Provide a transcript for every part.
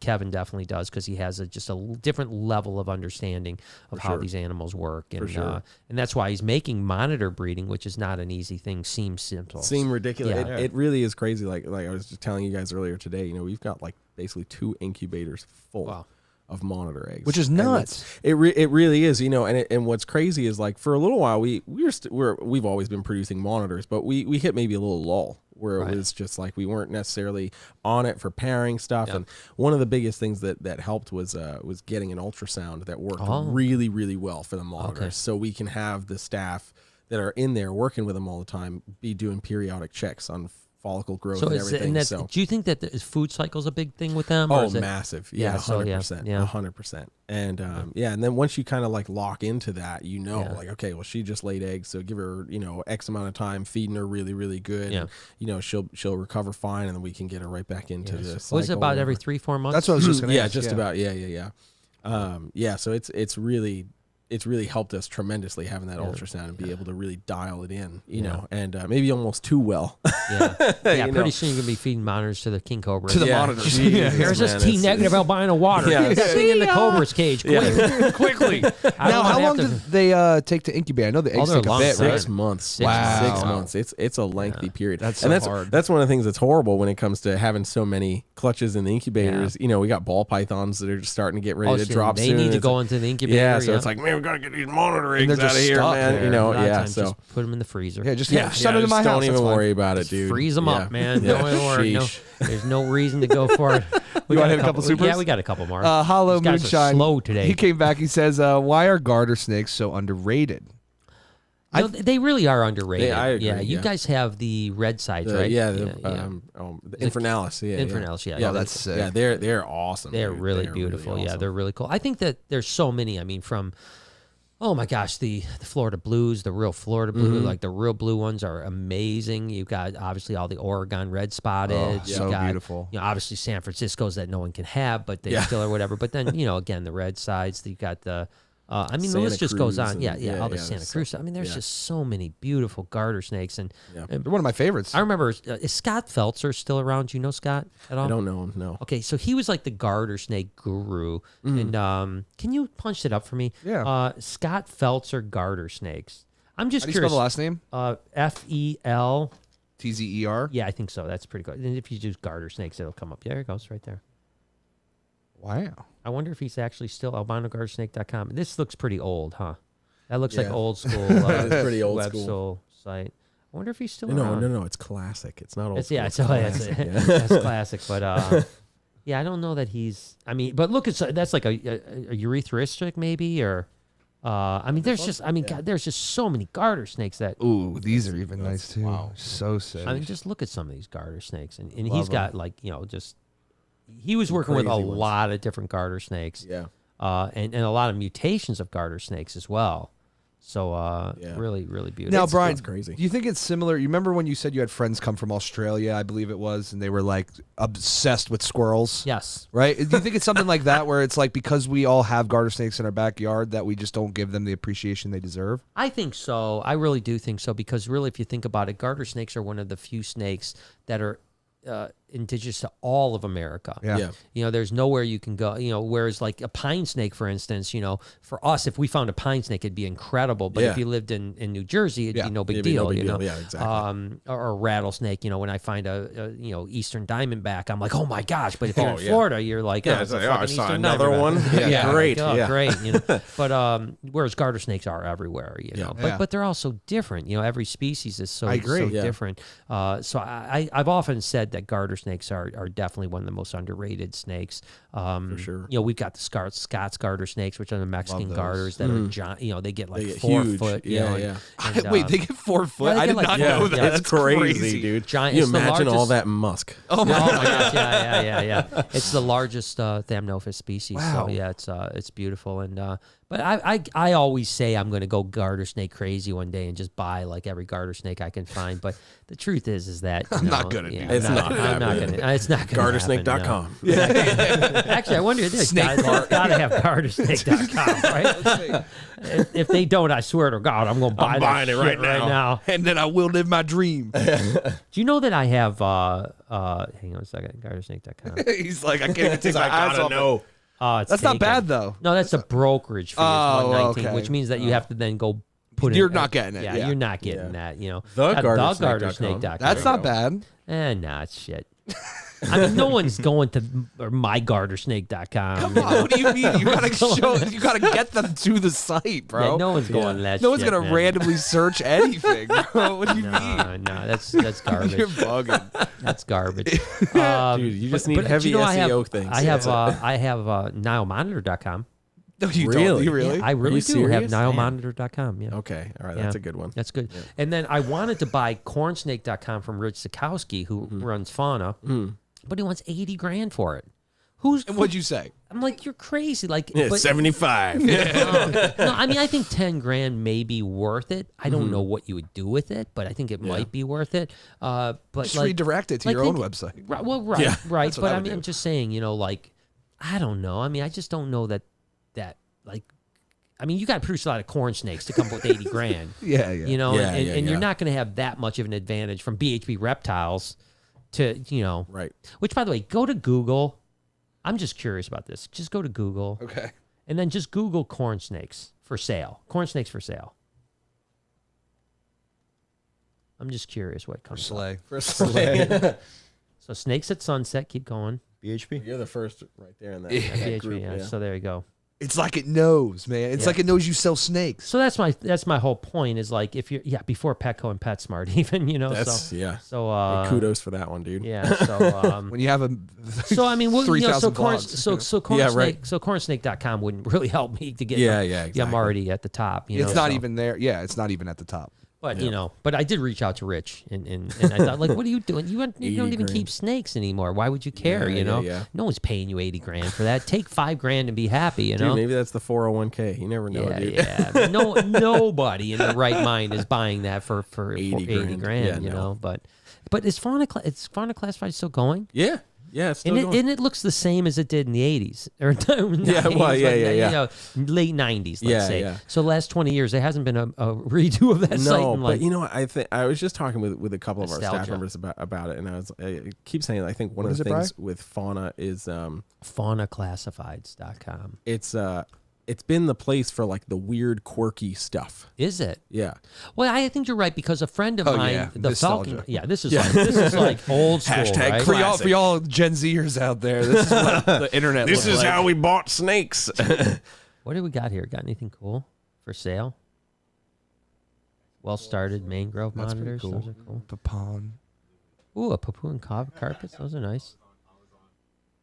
Kevin definitely does, because he has just a different level of understanding of how these animals work. And and that's why he's making monitor breeding, which is not an easy thing. Seems simple. Seem ridiculous. Yeah. It really is crazy. Like I was just telling you guys earlier today, we've got like basically 2 incubators full of monitor eggs, which is nuts. It really is, and what's crazy is, like, for a little while we've always been producing monitors, but we hit maybe a little lull where it was just like we weren't necessarily on it for pairing stuff. And one of the biggest things that helped was getting an ultrasound that worked really, really well for the monitors, so we can have the staff that are in there working with them all the time be doing periodic checks on follicle growth and everything. Do you think that the food cycle is a big thing with them? Oh, massive. Yeah, 100%. 100%. And and then once you kind of like lock into that, like, okay, well, she just laid eggs, so give her, X amount of time feeding her really, really good. Yeah. And, she'll recover fine, and then we can get her right back into the cycle. Was it about every 3-4 months? That's what I was just going to ask. Just about. Yeah. So it's really helped us tremendously having that ultrasound and be able to really dial it in, and maybe almost too well. Pretty soon you're going to be feeding monitors to the king cobras. To the monitors. Here's this T-negative albino water. Thing in the cobra's cage. Quickly. Now, how long did they take to incubate? I know the eggs take a bit, 6 months. Wow. 6 months. It's a lengthy period. That's hard. That's one of the things that's horrible when it comes to having so many clutches in the incubators. We got ball pythons that are just starting to get ready to drop soon. They need to go into the incubator. Yeah, so it's like, man, we got to get these monitor eggs out of here, man. So just put them in the freezer. Shut it in my house. Don't even worry about it, dude. Freeze them up, man. Don't worry. No, there's no reason to go for it. You want to hit a couple supers? Yeah, we got a couple more. Hollow Moonshine. Slow today. He came back. He says, "Why are garter snakes so underrated?" They really are underrated. I agree, you guys have the red sides, right? The Infernalis. Infernalis, Yeah, that's sick. Yeah, they're awesome. They're really beautiful. Really awesome. They're really cool. I think that there's so many. I mean, from oh my gosh, the Florida blues, the real Florida blue, like the real blue ones are amazing. You've got obviously all the Oregon red spotted. So beautiful. Obviously San Francisco's that no one can have, but they still are whatever. But then again the red sides. You've got the. The list just goes on. All the Santa Cruz. I mean, there's just so many beautiful garter snakes, and they're one of my favorites. I remember, is Scott Feltzer still around? Do you know Scott at all? I don't know him, no. Okay, so he was like the garter snake guru, and can you punch it up for me? Yeah. Scott Feltzer garter snakes. I'm just curious. How do you spell the last name? FEL. TZER? Yeah, I think so. That's pretty good. And if you use garter snakes, it'll come up. There it goes, right there. Wow. I wonder if he's actually still albinogartersnake.com. This looks pretty old, huh? That looks like old school. It's pretty old web school site. I wonder if he's still around. No, it's classic. It's not old school. It's that's classic. But I don't know that he's. I mean, but look, that's like a urethristic maybe, or there's just so many garter snakes that. Ooh, these are even nice too. Wow, so sick. I mean, just look at some of these garter snakes, and he's got just. He was working with a lot of different garter snakes. Yeah. And a lot of mutations of garter snakes as well. So really, really beautiful. Now, Brian, it's crazy. Do you think it's similar? You remember when you said you had friends come from Australia, I believe it was, and they were like obsessed with squirrels? Yes. Right? Do you think it's something like that where it's like because we all have garter snakes in our backyard that we just don't give them the appreciation they deserve? I think so. I really do think so, because really, if you think about it, garter snakes are one of the few snakes that are indigenous to all of America. Yeah. There's nowhere you can go, whereas like a pine snake, for instance, for us, if we found a pine snake, it'd be incredible. But if you lived in New Jersey, it'd be no big deal, Yeah, exactly. Or a rattlesnake, when I find a Eastern diamondback, I'm like, oh my gosh. But if you're in Florida, you're like, I saw another one. Great. Great. But whereas garter snakes are everywhere, but they're also different. Every species is so different. So I've often said that garter snakes are definitely one of the most underrated snakes. For sure. We've got the Scott's garter snakes, which are the Mexican garters that are giant. They get like they get 4 huge. foot. Wait, they get 4 foot? I did not know that. That's crazy, dude. Giant. You imagine all that musk. Oh my gosh! Yeah. It's the largest Thamnophis species. Wow. So it's beautiful. And But I always say I'm going to go garter snake crazy one day and just buy like every garter snake I can find. But the truth is that I'm not going to do that. It's not going to. It's not going to happen. Gartersnake.com. No. Actually, I wonder if this guy's got to have gartersnake.com, right? If they don't, I swear to God, I'm going to buy I'm buying it right now. And then I will live my dream. Do you know that I have, hang on a second, gartersnake.com. He's like, I can't even take my eyes off know. It's That's taken. not bad, though. No, that's a brokerage fee. Oh, 119, okay. which means that you have to then go put it. You're not getting it. Yeah, Yeah. you're not getting that. You know, Gartersnake.com. That's not bad. Nah, it's shit. I mean, no one's going to mygartersnake.com. Come on, what do you mean? You gotta get them to the site, bro. Yeah, no one's going to that. No one's shit, gonna man. randomly search anything, bro. What do you mean? No, that's garbage. You're bugging. That's garbage. Dude, you just need heavy SEO things. I have NileMonitor.com. No, you Really? don't. You really? I really do have serious? NileMonitor.com. Yeah. Okay, all right, Yeah. that's a good one. That's good. Yeah. And then I wanted to buy cornsnake.com from Rich Sikowski, who runs Fauna, but he wants $80,000 for it. And what'd you say? I'm like, you're crazy. Like, Yeah, but, 75. no, I mean, I think $10,000 may be worth it. I don't know what you would do with it, but I think it might be worth it. But Just like, redirect it to your own website. Right, well, right, Yeah, right. that's what But I I would mean, do. I'm just saying, you know, like, I don't know. I mean, I just don't know that like. I mean, you got to produce a lot of corn snakes to come up with $80,000. Yeah, yeah. You know, Yeah, and you're not going to have that much of an advantage from BHP Reptiles to, you know. Right. Which, by the way, go to Google. I'm just curious about this. Just go to Google. Okay. And then just Google corn snakes for sale. Corn snakes for sale. I'm just curious what comes up. Slay. For Slay. So snakes at sunset. Keep going. BHP. You're the first right there in that, Yeah. that BHP, group. yeah. So there you go. It's like it knows, man. It's like it knows you sell snakes. So that's my whole point is like if you're before Petco and PetSmart even, you know. That's, yeah. So kudos for that one, dude. Yeah. So When you have a so I mean, well, you know, so 3,000 corn, blogs. so corn Yeah, snake, right. so cornsnake.com wouldn't really help me to get. Yeah, them. yeah, I'm exactly. already at the top. You it's know, not so. even there. Yeah, it's not even at the top. But you know, but I did reach out to Rich, and I thought, like, what are you doing? You don't even $80,000. keep snakes anymore. Why would you care? Yeah, you know, yeah. no one's paying you $80,000 for that. Take $5,000 and be happy. You Dude, know, maybe that's the 401k. You never know, yeah, dude. yeah. But nobody in their right mind is buying that for $80,000. Yeah, you no. know, but is Fauna Classified still going? Yeah. Yeah, it's still And going. it looks the same as it did in the 80s. Or Yeah, well, yeah. You know, late 90s, let's Yeah, say. yeah. So the last 20 years, there hasn't been a redo of that site. No, In but like, you know what? I think I was just talking with a couple of our staff Nostalgia. members about it, and I keep saying I think one What of is the it, things with Fauna is faunaclassifieds.com. it's been the place for like the weird, quirky stuff. Is it? Yeah. Well, I think you're right because a friend of mine, yeah. the Nostalgia. Falcon. Yeah, this is like old school. Hashtag right? classic. For y'all Gen Zers out there, this is what the internet This looks is like. how we bought snakes. What do we got here? Got anything cool for sale? Well started mangrove That's pretty monitors. cool. Those are cool. Papon. Ooh, a papoon carpets. Those are nice.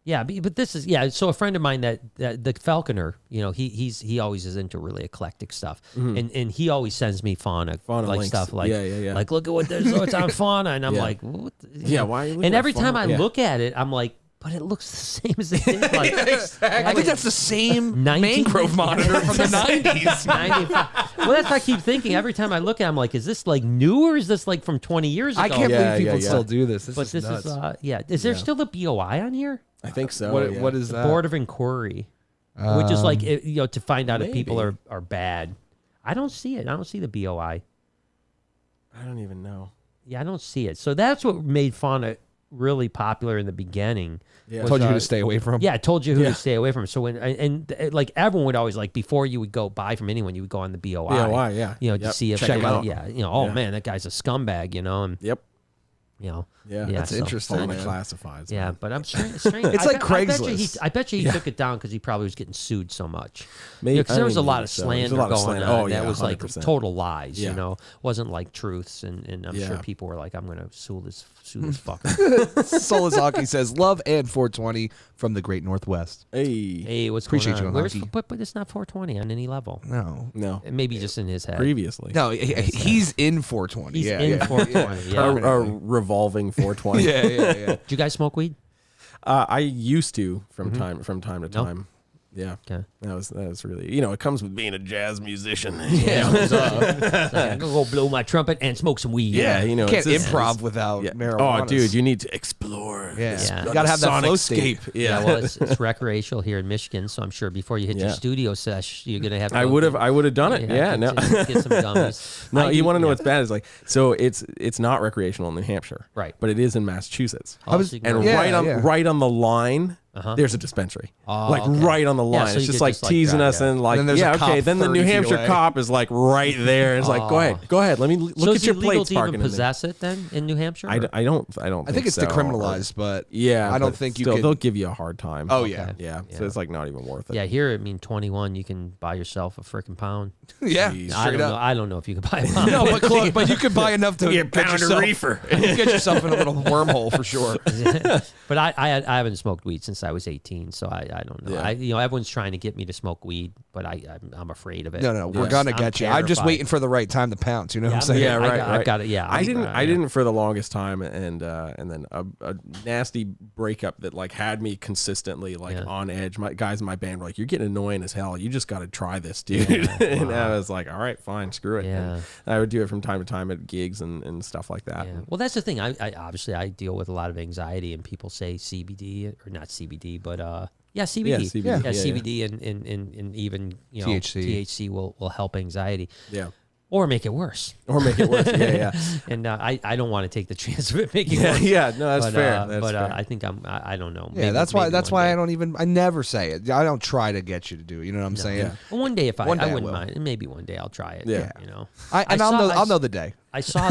Yeah, but this is So a friend of mine that the falconer, you know, he always is into really eclectic stuff, and he always sends me fauna like links. stuff like Yeah. like look at what there's what's on fauna, and I'm like, what the, you know? why are you looking And at every time I fauna? Yeah. look at it, I'm like, but it looks the same as it did. Like, I think that's the same 19 mangrove monitor from the 90s. 95. Well, that's what I keep thinking. Every time I look at it, I'm like, is this like new or is this like from 20 years ago? I can't Yeah, believe people yeah. still do this. But this nuts. is, is there still the BOI on here? I think so. What, yeah. what is The that? Board of Inquiry, which is like, to find out if people maybe. are bad. I don't see it. I don't see the BOI. I don't even know. Yeah, I don't see it. So that's what made fauna really popular in the beginning. Yeah. was, Told you who to stay away from. Yeah, I told you who to stay away from. So like everyone would always like before you would go buy from anyone, you would go on the BOI. BOI, yeah. You know, to Yep. see if Check him out. yeah, you know, oh Yeah. man, that guy's a scumbag, you know, and Yep. you know, Yeah. That's so- interesting. Fauna man. classifieds. Yeah, man. but I'm strange. It's like Craigslist. I bet you he took it down because he probably was getting sued so much. Maybe- Because there I was a mean, lot maybe of so. There's slander a lot of going slander. on. Oh, yeah, that was like 100%. total lies. Yeah. You know, wasn't like truths, and I'm sure Yeah. people were like, I'm going to sue this fucker. Solazaki says, love and 420 from the Great Northwest. Hey. Hey, what's Appreciate going on? you, Where's, Honky. but it's not 420 on any level. No. No. Maybe just in his head. Previously. No, he's in 420. He's yeah, in yeah. 420. Yeah. A revolving 420. Yeah. Did you guys smoke weed? I used to from time to No? time. Yeah. Okay. That was really, it comes with being a jazz musician. Yeah. I'm gonna go blow my trumpet and smoke some weed. Yeah, you can't improv without marijuana. Oh, dude, you need to explore. Yeah. You gotta have that flow state. Yeah. Well, it's recreational here in Michigan, so I'm sure before you hit your studio sesh, you're gonna have. To I would have done it. Yeah. No. Get some gummies. No, you want to know what's bad is so it's not recreational in New Hampshire, right? But it is in Massachusetts. And right on the line. There's a dispensary, right on the line. So it's just like teasing us and like, then the New Hampshire cop is like right there. It's like, go ahead. Let me look at your plates. So even possess it then in New Hampshire? I don't. I think it's decriminalized, but I don't think you can. They'll give you a hard time. Oh yeah, yeah. So it's like not even worth it. Yeah, here 21, you can buy yourself a freaking pound. Yeah, I don't know if you can buy a pound. No, but you could buy enough to get a pound of reefer. You get yourself in a little wormhole for sure. But I haven't smoked weed since I was 18, so I don't know. Yeah. Everyone's trying to get me to smoke weed, but I'm afraid of it. No, we're gonna get you. I'm just waiting for the right time to pounce. You know what I'm saying? Yeah, right. I've got it. Yeah, I didn't for the longest time, and then a nasty breakup that like had me consistently on edge. My guys in my band were like, "You're getting annoying as hell. You just got to try this, dude." And I was like, "All right, fine, screw it." Yeah. And I would do it from time to time at gigs and stuff like that. Yeah. Well, that's the thing. I obviously I deal with a lot of anxiety, and people say CBD or not CBD, but CBD. Yeah, CBD and even THC will help anxiety. Yeah. Or make it worse. Yeah. And I don't want to take the chance of it making it worse. Yeah, no, that's fair. That's fair. I think I don't know. Yeah, that's why I never say it. I don't try to get you to do it. You know what I'm saying? Yeah. Well, one day I wouldn't mind. Maybe one day I'll try it. Yeah. I'll know the day. I saw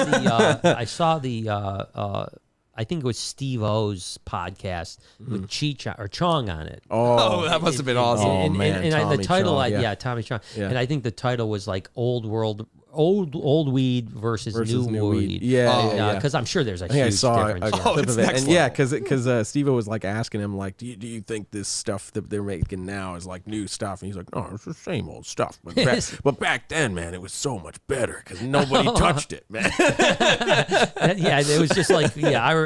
the I think it was Steve O's podcast with Cheech or Chong on it. Oh, that must have been awesome. And the title, Tommy Chong. Yeah. And I think the title was like old weed versus new weed. Yeah. Because I'm sure there's a huge difference. A clip of it. And because Steve-O was like asking him like, do you think this stuff that they're making now is like new stuff? And he's like, no, it's the same old stuff. But back then, man, it was so much better because nobody touched it, man. It was just like,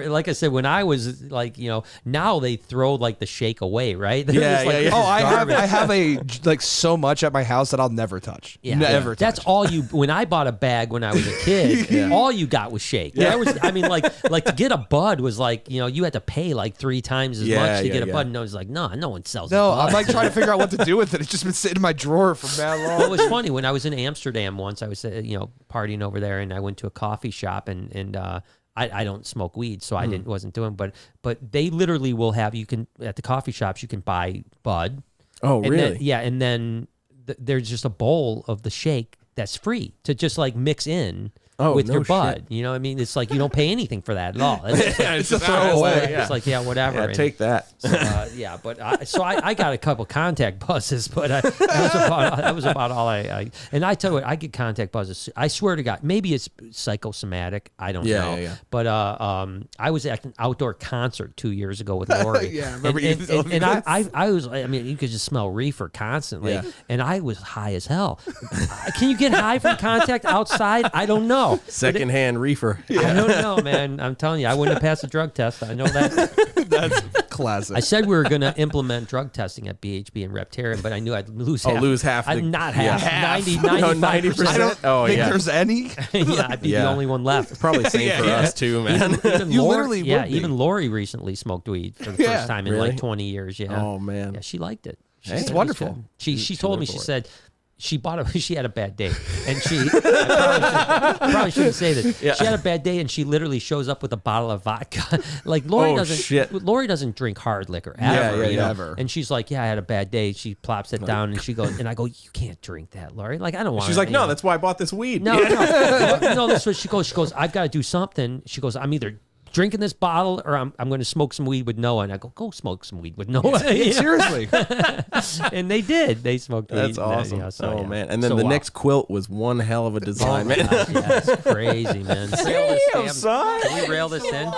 like I said, when I was like, now they throw like the shake away, right? Oh, I have so much at my house that I'll never touch. Yeah. Never touch. That's all you, when I bought a bag when I was a kid, all you got was shake. Yeah. Like to get a bud was like, you had to pay like 3 times as much to get a bud. And I was like, no one sells a bud. I'm like trying to figure out what to do with it. It's just been sitting in my drawer for mad long. Well, it was funny when I was in Amsterdam once. I was, partying over there, and I went to a coffee shop, and I don't smoke weed, so I wasn't doing. But they literally will have at the coffee shops you can buy bud. Oh, really? And then there's just a bowl of the shake that's free to just like mix in with your bud. Shit. You know what I mean? It's like you don't pay anything for that at all. It's a throwaway. It's like, whatever. Yeah, take that. So, but I got a couple contact buzzes, but that was about all I and I tell you what, I get contact buzzes. I swear to God, maybe it's psychosomatic. I don't know. Yeah. But I was at an outdoor concert 2 years ago with Lori. Yeah, I remember and I was, you could just smell reefer constantly, and I was high as hell. Can you get high from contact outside? I don't know. Secondhand reefer. I don't know, man. I'm telling you, I wouldn't have passed the drug test. I know that. That's classic. I said we were going to implement drug testing at BHB and Reptarian, but I knew I'd lose half. Not half. 90, 90%. I don't think there's any. I'd be the only one left. Probably same for us too, man. Even Lori recently smoked weed for the first time in like 20 years. Yeah. Oh man. Yeah, she liked it. It's wonderful. She told me, she said, she had a bad day, and I probably shouldn't say this. Yeah. She had a bad day, and she literally shows up with a bottle of vodka. Like Lori doesn't drink hard liquor ever. Ever. And she's like, I had a bad day. She plops it down, and she goes, and I go, you can't drink that, Lori. Like I don't want. She's like, no, that's why I bought this weed. No, that's what she goes. She goes, I've got to do something. She goes, I'm either drinking this bottle or I'm going to smoke some weed with Noah. And I go smoke some weed with Noah. Seriously. And they did. They smoked weed. That's awesome. Man. And then the next quilt was one hell of a design, man. It's crazy, man. Damn, son. Can we rail this in?